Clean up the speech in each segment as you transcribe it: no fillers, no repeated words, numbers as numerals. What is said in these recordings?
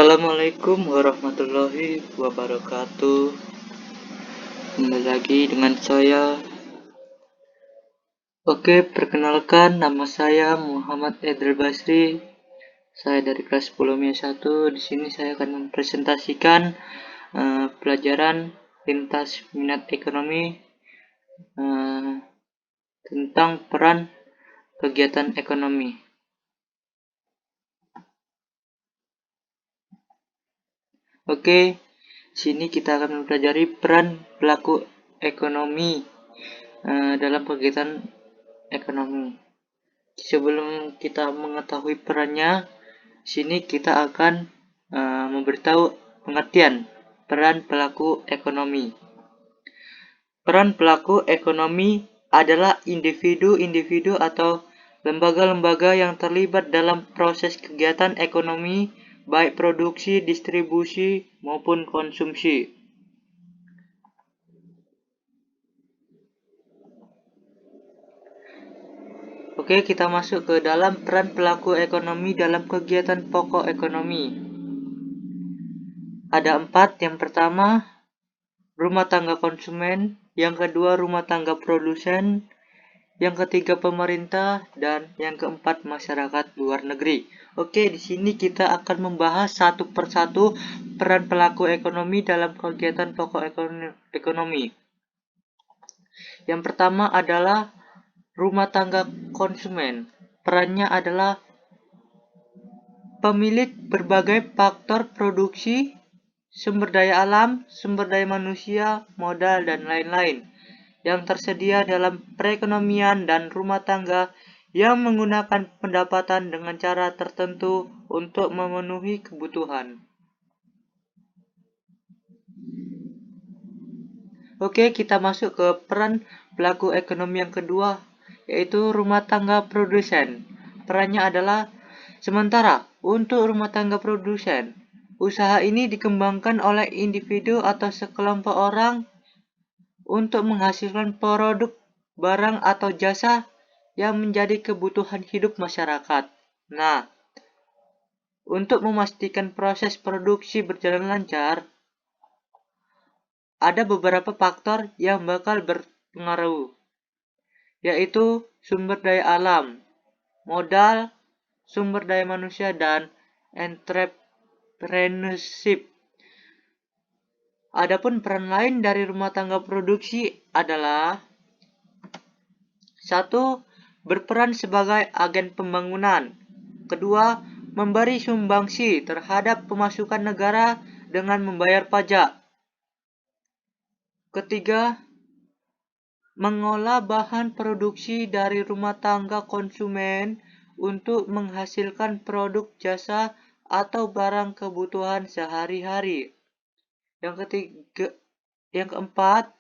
Assalamualaikum warahmatullahi wabarakatuh. Kembali lagi dengan saya. Oke, perkenalkan, nama saya Muhammad Edel Basri. Saya dari kelas 10 MIA 1. Di sini saya akan mempresentasikan pelajaran lintas minat ekonomi tentang peran kegiatan ekonomi. Oke, sini kita akan mempelajari peran pelaku ekonomi dalam kegiatan ekonomi. Sebelum kita mengetahui perannya, sini kita akan memberitahu pengertian peran pelaku ekonomi. Peran pelaku ekonomi adalah individu-individu atau lembaga-lembaga yang terlibat dalam proses kegiatan ekonomi, baik produksi, distribusi, maupun konsumsi. Oke, kita masuk ke dalam peran pelaku ekonomi dalam kegiatan pokok ekonomi. Ada 4. Yang pertama, rumah tangga konsumen. Yang kedua, rumah tangga produsen. Yang ketiga, pemerintah. Dan yang keempat, masyarakat luar negeri. Oke, di sini kita akan membahas satu persatu peran pelaku ekonomi dalam kegiatan pokok ekonomi. Yang pertama adalah rumah tangga konsumen. Perannya adalah pemilik berbagai faktor produksi, sumber daya alam, sumber daya manusia, modal, dan lain-lain yang tersedia dalam perekonomian dan rumah tangga yang menggunakan pendapatan dengan cara tertentu untuk memenuhi kebutuhan. Oke, kita masuk ke peran pelaku ekonomi yang kedua, yaitu rumah tangga produsen. Perannya adalah sementara untuk rumah tangga produsen. Usaha ini dikembangkan oleh individu atau sekelompok orang untuk menghasilkan produk, barang, atau jasa yang menjadi kebutuhan hidup masyarakat. Nah, untuk memastikan proses produksi berjalan lancar, ada beberapa faktor yang bakal berpengaruh, yaitu sumber daya alam, modal, sumber daya manusia, dan entrepreneurship. Adapun peran lain dari rumah tangga produksi adalah 1. Berperan sebagai agen pembangunan. Kedua, memberi sumbangsi terhadap pemasukan negara dengan membayar pajak. Ketiga, mengolah bahan produksi dari rumah tangga konsumen untuk menghasilkan produk, jasa, atau barang kebutuhan sehari-hari. Yang keempat,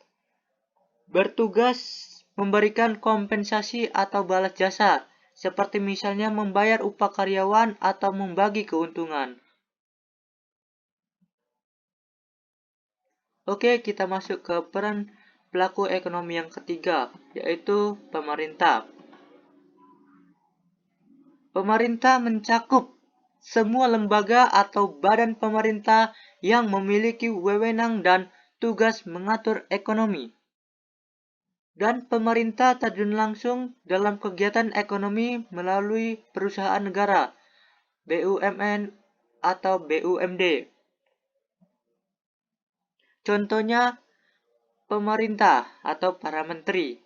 bertugas memberikan kompensasi atau balas jasa, seperti misalnya membayar upah karyawan atau membagi keuntungan. Oke, kita masuk ke peran pelaku ekonomi yang ketiga, yaitu pemerintah. Pemerintah mencakup semua lembaga atau badan pemerintah yang memiliki wewenang dan tugas mengatur ekonomi. Dan pemerintah terjun langsung dalam kegiatan ekonomi melalui perusahaan negara, BUMN, atau BUMD. Contohnya, pemerintah atau para menteri.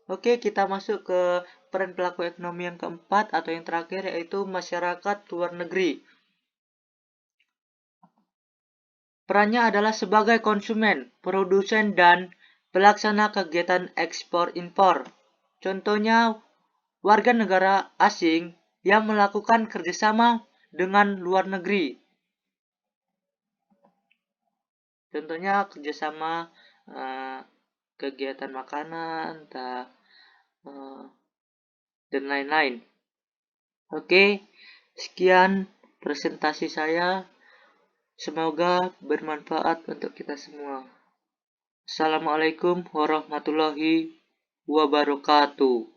Oke, kita masuk ke peran pelaku ekonomi yang keempat atau yang terakhir, yaitu masyarakat luar negeri. Perannya adalah sebagai konsumen, produsen, dan pelaksana kegiatan ekspor-impor. Contohnya, warga negara asing yang melakukan kerjasama dengan luar negeri. Contohnya kerjasama kegiatan makanan, dan lain-lain. Oke, sekian presentasi saya. Semoga bermanfaat untuk kita semua. Assalamualaikum warahmatullahi wabarakatuh.